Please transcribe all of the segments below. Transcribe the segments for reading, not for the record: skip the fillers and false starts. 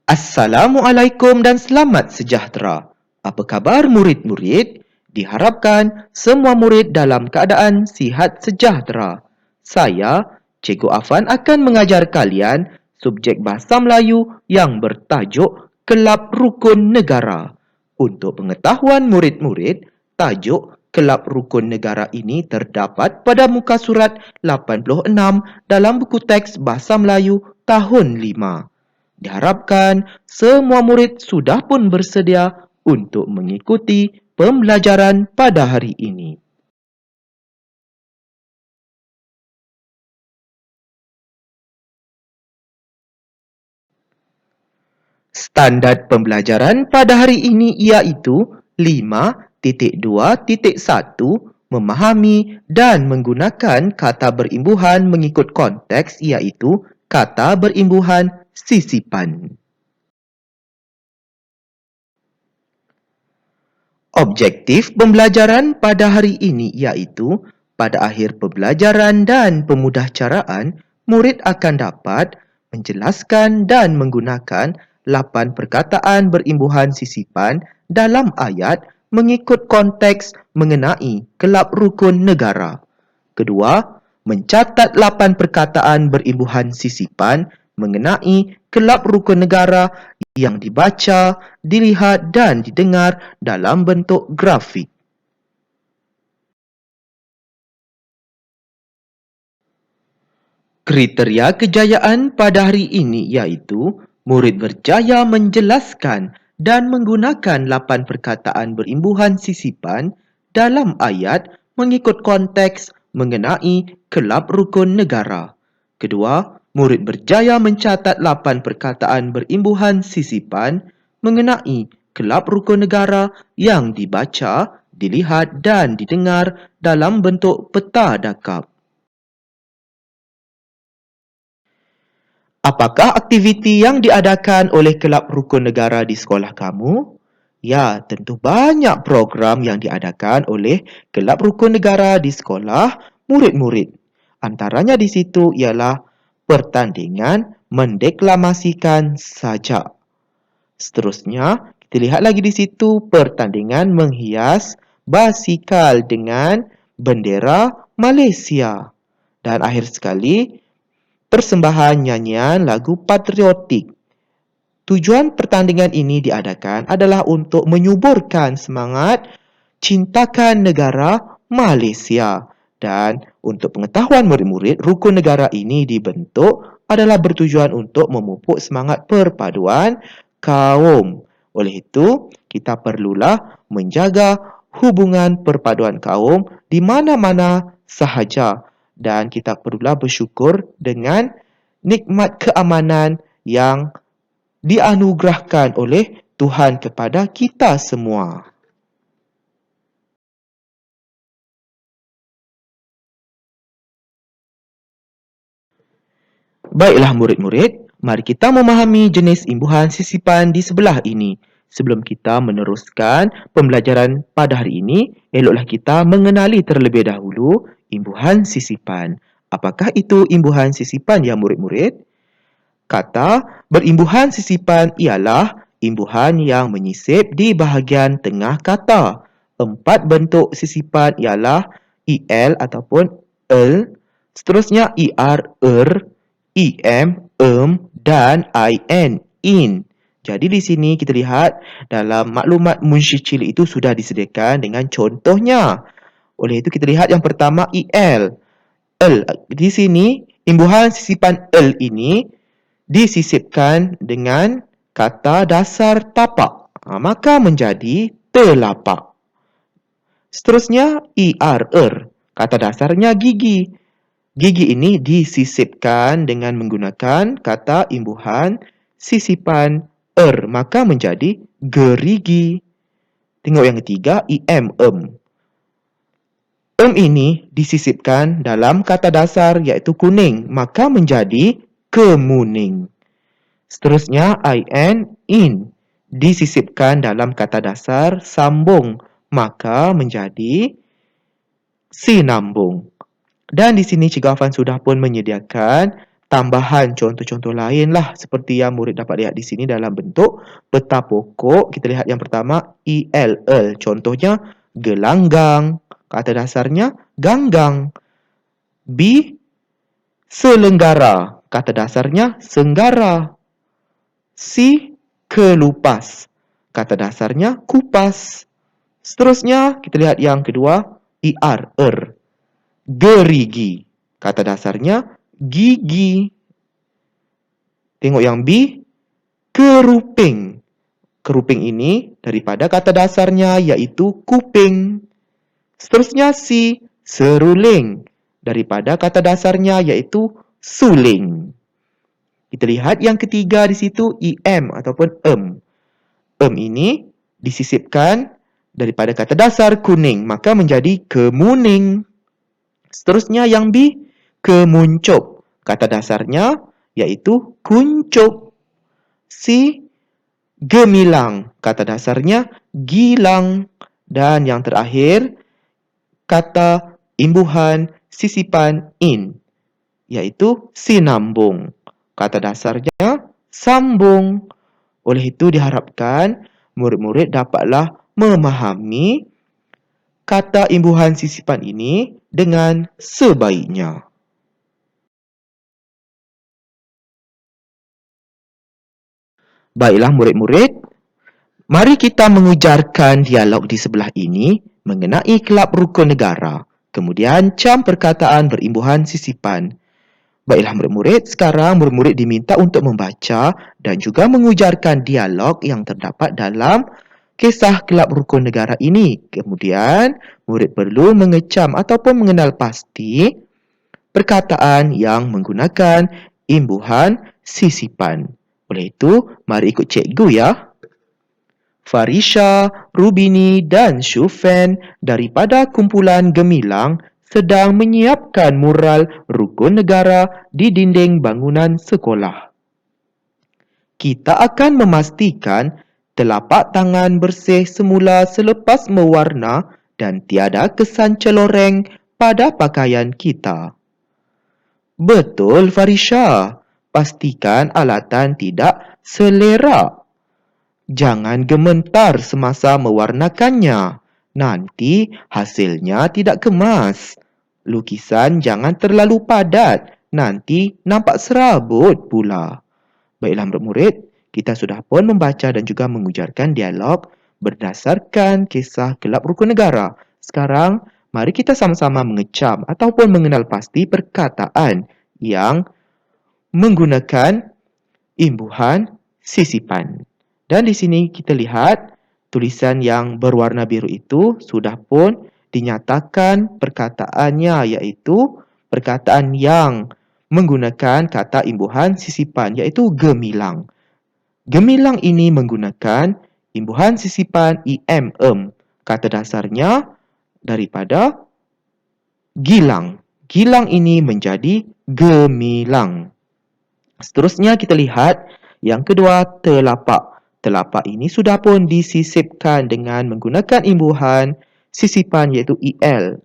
Assalamualaikum dan selamat sejahtera. Apa khabar murid-murid? Diharapkan semua murid dalam keadaan sihat sejahtera. Saya, Cikgu Afan akan mengajar kalian subjek Bahasa Melayu yang bertajuk Kelab Rukun Negara. Untuk pengetahuan murid-murid, tajuk Kelab Rukun Negara ini terdapat pada muka surat 86 dalam buku teks Bahasa Melayu tahun 5. Diharapkan semua murid sudah pun bersedia untuk mengikuti pembelajaran pada hari ini. Standard pembelajaran pada hari ini iaitu 5.2.1 memahami dan menggunakan kata berimbuhan mengikut konteks iaitu kata berimbuhan sisipan. Objektif pembelajaran pada hari ini iaitu pada akhir pembelajaran dan pemudahcaraan, murid akan dapat menjelaskan dan menggunakan 8 perkataan berimbuhan sisipan dalam ayat mengikut konteks mengenai kelab rukun negara. Kedua, mencatat 8 perkataan berimbuhan sisipan mengenai kelab rukun negara yang dibaca, dilihat dan didengar dalam bentuk grafik. Kriteria kejayaan pada hari ini iaitu murid berjaya menjelaskan dan menggunakan 8 perkataan berimbuhan sisipan dalam ayat mengikut konteks mengenai kelab rukun negara. Kedua, murid berjaya mencatat 8 perkataan berimbuhan sisipan mengenai kelab rukun negara yang dibaca, dilihat dan didengar dalam bentuk peta dakap. Apakah aktiviti yang diadakan oleh Kelab Rukun Negara di sekolah kamu? Ya, tentu banyak program yang diadakan oleh Kelab Rukun Negara di sekolah murid-murid. Antaranya di situ ialah pertandingan mendeklamasikan sajak. Seterusnya, kita lihat lagi di situ pertandingan menghias basikal dengan bendera Malaysia. Dan akhir sekali, persembahan nyanyian lagu patriotik. Tujuan pertandingan ini diadakan adalah untuk menyuburkan semangat cintakan negara Malaysia. Dan untuk pengetahuan murid-murid, rukun negara ini dibentuk adalah bertujuan untuk memupuk semangat perpaduan kaum. Oleh itu, kita perlulah menjaga hubungan perpaduan kaum di mana-mana sahaja. Dan kita perlulah bersyukur dengan nikmat keamanan yang dianugerahkan oleh Tuhan kepada kita semua. Baiklah murid-murid, mari kita memahami jenis imbuhan sisipan di sebelah ini. Sebelum kita meneruskan pembelajaran pada hari ini, eloklah kita mengenali terlebih dahulu imbuhan sisipan. Apakah itu imbuhan sisipan ya murid-murid? Kata berimbuhan sisipan ialah imbuhan yang menyisip di bahagian tengah kata. 4 bentuk sisipan ialah EL ataupun EL, seterusnya EM, dan IN. Jadi di sini kita lihat dalam maklumat Munshi Cilik itu sudah disediakan dengan contohnya. Oleh itu kita lihat yang pertama EL. Di sini imbuhan sisipan EL ini disisipkan dengan kata dasar tapak. Maka menjadi telapak. Seterusnya kata dasarnya gigi. Gigi ini disisipkan dengan menggunakan kata imbuhan sisipan maka menjadi gerigi. Tengok yang ketiga, em. Ini disisipkan dalam kata dasar iaitu kuning, maka menjadi kemuning. Seterusnya, in disisipkan dalam kata dasar sambung, maka menjadi sinambung. Dan di sini Cikgu Afan sudah pun menyediakan tambahan contoh-contoh lain lah seperti yang murid dapat lihat di sini dalam bentuk peta pokok. Kita lihat yang pertama ELL. Contohnya gelanggang. Kata dasarnya ganggang. B. Selenggara. Kata dasarnya senggara. C. Kelupas. Kata dasarnya kupas. Seterusnya kita lihat yang kedua ER. Gerigi. Kata dasarnya gigi. Tengok yang B, keruping. Keruping ini daripada kata dasarnya iaitu kuping. Seterusnya C, seruling. Daripada kata dasarnya iaitu suling. Kita lihat yang ketiga di situ EM ataupun em. Em ini disisipkan daripada kata dasar kuning, maka menjadi kemuning. Seterusnya yang B, kemuncup. Kata dasarnya iaitu kuncup. C, gemilang. Kata dasarnya gilang. Dan yang terakhir, kata imbuhan sisipan in, iaitu sinambung. Kata dasarnya sambung. Oleh itu diharapkan murid-murid dapatlah memahami kata imbuhan sisipan ini dengan sebaiknya. Baiklah murid-murid, mari kita mengujarkan dialog di sebelah ini mengenai kelab rukun negara, kemudian cam perkataan berimbuhan sisipan. Baiklah murid-murid, sekarang murid-murid diminta untuk membaca dan juga mengujarkan dialog yang terdapat dalam kisah kelab rukun negara ini. Kemudian, murid perlu mengecam ataupun mengenal pasti perkataan yang menggunakan imbuhan sisipan. Oleh itu, mari ikut cikgu ya. Farisha, Rubini dan Syufen daripada kumpulan Gemilang sedang menyiapkan mural rukun negara di dinding bangunan sekolah. Kita akan memastikan telapak tangan bersih semula selepas mewarna dan tiada kesan celoreng pada pakaian kita. Betul, Farisha. Pastikan alatan tidak selerak. Jangan gementar semasa mewarnakannya. Nanti hasilnya tidak kemas. Lukisan jangan terlalu padat. Nanti nampak serabut pula. Baiklah murid-murid, kita sudah pun membaca dan juga mengujarkan dialog berdasarkan kisah kelab rukun negara. Sekarang, mari kita sama-sama mengecam ataupun mengenal pasti perkataan yang menggunakan imbuhan sisipan. Dan di sini kita lihat tulisan yang berwarna biru itu sudah pun dinyatakan perkataannya, iaitu perkataan yang menggunakan kata imbuhan sisipan, iaitu gemilang. Gemilang ini menggunakan imbuhan sisipan em. Kata dasarnya daripada gilang. Gilang ini menjadi gemilang. Seterusnya kita lihat yang kedua, telapak. Telapak ini sudah pun disisipkan dengan menggunakan imbuhan sisipan iaitu el.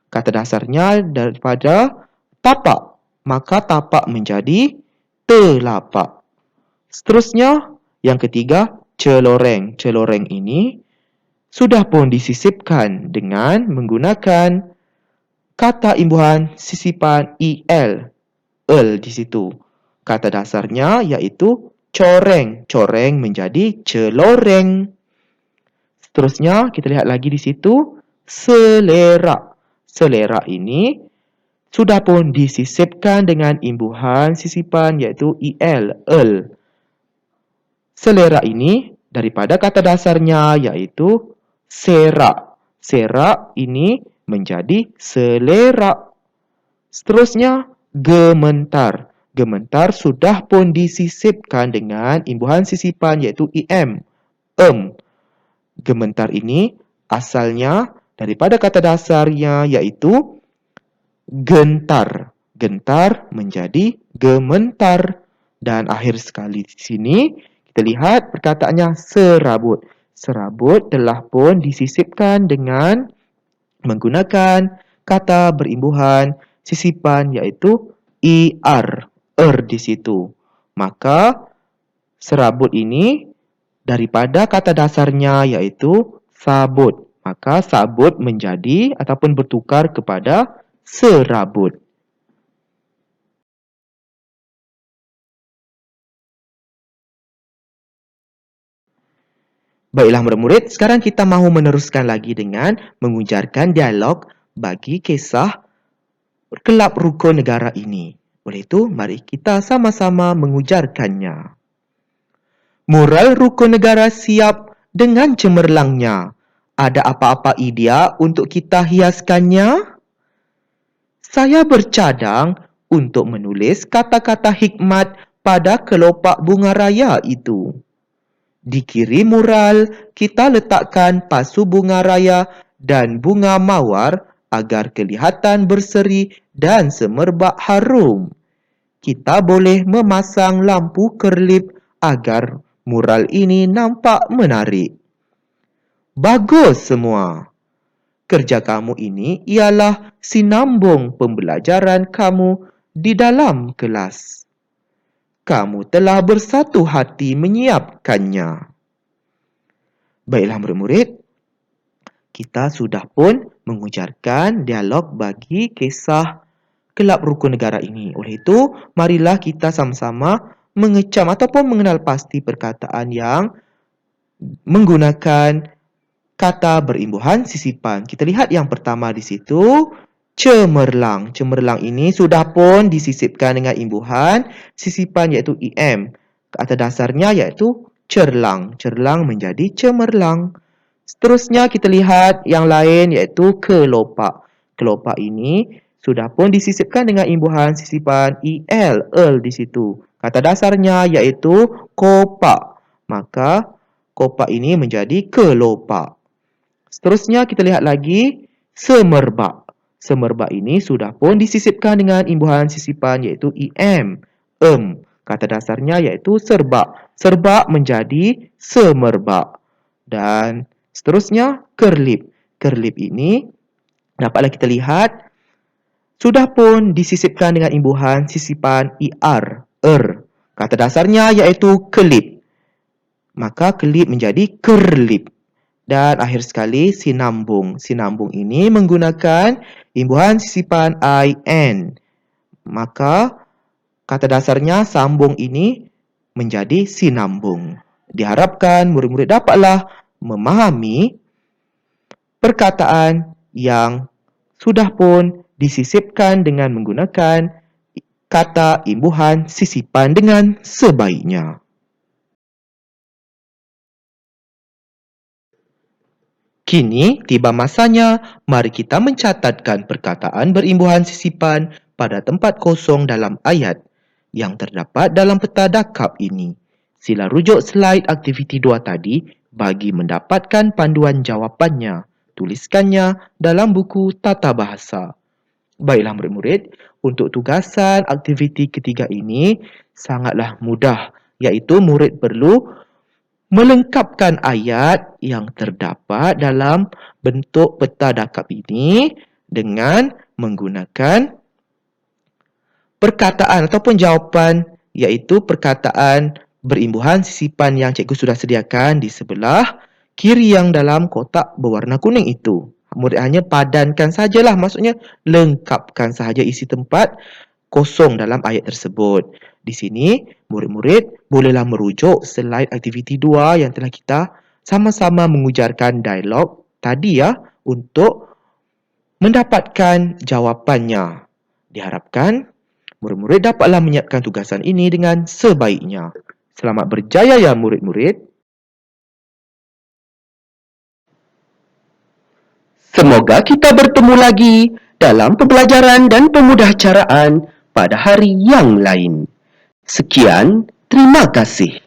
Kata dasarnya daripada tapak, maka tapak menjadi telapak. Seterusnya yang ketiga, celoreng. Celoreng ini sudah pun disisipkan dengan menggunakan kata imbuhan sisipan el di situ. Kata dasarnya iaitu coreng. Coreng menjadi celoreng. Seterusnya kita lihat lagi di situ selerak. Selerak ini sudah pun disisipkan dengan imbuhan sisipan iaitu el. Selerak ini daripada kata dasarnya iaitu serak. Serak ini menjadi selerak. Seterusnya gementar. Gementar sudah pun disisipkan dengan imbuhan sisipan iaitu em. Gementar ini asalnya daripada kata dasarnya iaitu gentar. Gentar menjadi gementar. Dan akhir sekali di sini kita lihat perkataannya serabut. Serabut telah pun disisipkan dengan menggunakan kata berimbuhan sisipan iaitu er. di situ. Maka serabut ini daripada kata dasarnya iaitu sabut. Maka sabut menjadi ataupun bertukar kepada serabut. Baiklah murid-murid, sekarang kita mahu meneruskan lagi dengan mengujarkan dialog bagi kisah kelab rukun negara ini. Oleh itu, mari kita sama-sama mengujarkannya. Mural rukun negara siap dengan cemerlangnya. Ada apa-apa idea untuk kita hiaskannya? Saya bercadang untuk menulis kata-kata hikmat pada kelopak bunga raya itu. Di kiri mural, kita letakkan pasu bunga raya dan bunga mawar agar kelihatan berseri dan semerbak harum. Kita boleh memasang lampu kerlip agar mural ini nampak menarik. Bagus semua. Kerja kamu ini ialah sinambung pembelajaran kamu di dalam kelas. Kamu telah bersatu hati menyiapkannya. Baiklah murid-murid, kita sudah pun mengujarkan dialog bagi kisah kelab rukun negara ini. Oleh itu, marilah kita sama-sama mengecam ataupun mengenal pasti perkataan yang menggunakan kata berimbuhan sisipan. Kita lihat yang pertama di situ, cemerlang. Cemerlang ini sudah pun disisipkan dengan imbuhan sisipan iaitu em. Kata dasarnya iaitu cerlang. Cerlang menjadi cemerlang. Seterusnya kita lihat yang lain iaitu kelopak. Kelopak ini sudah pun disisipkan dengan imbuhan sisipan el di situ. Kata dasarnya iaitu kopak. Maka kopak ini menjadi kelopak. Seterusnya kita lihat lagi semerbak. Semerbak ini sudah pun disisipkan dengan imbuhan sisipan iaitu em. Kata dasarnya iaitu serbak. Serbak menjadi semerbak. Dan seterusnya kerlip. Kerlip ini dapatlah kita lihat sudah pun disisipkan dengan imbuhan sisipan Kata dasarnya iaitu kelip. Maka kelip menjadi kerlip. Dan akhir sekali sinambung. Sinambung ini menggunakan imbuhan sisipan in. Maka kata dasarnya sambung ini menjadi sinambung. Diharapkan murid-murid dapatlah memahami perkataan yang sudah pun disisipkan dengan menggunakan kata imbuhan sisipan dengan sebaiknya. Kini tiba masanya, mari kita mencatatkan perkataan berimbuhan sisipan pada tempat kosong dalam ayat yang terdapat dalam peta dakap ini. Sila rujuk slide aktiviti 2 tadi bagi mendapatkan panduan jawapannya. Tuliskannya dalam buku tata bahasa. Baiklah murid-murid, untuk tugasan aktiviti ketiga ini sangatlah mudah, iaitu murid perlu melengkapkan ayat yang terdapat dalam bentuk peta dakap ini dengan menggunakan perkataan ataupun jawapan iaitu perkataan berimbuhan sisipan yang cikgu sudah sediakan di sebelah kiri yang dalam kotak berwarna kuning itu. Murid hanya padankan sajalah, maksudnya lengkapkan sahaja isi tempat kosong dalam ayat tersebut. Di sini, murid-murid bolehlah merujuk slide aktiviti 2 yang telah kita sama-sama mengujarkan dialog tadi ya untuk mendapatkan jawapannya. Diharapkan murid-murid dapatlah menyiapkan tugasan ini dengan sebaiknya. Selamat berjaya ya murid-murid. Semoga kita bertemu lagi dalam pembelajaran dan pemudahcaraan pada hari yang lain. Sekian, terima kasih.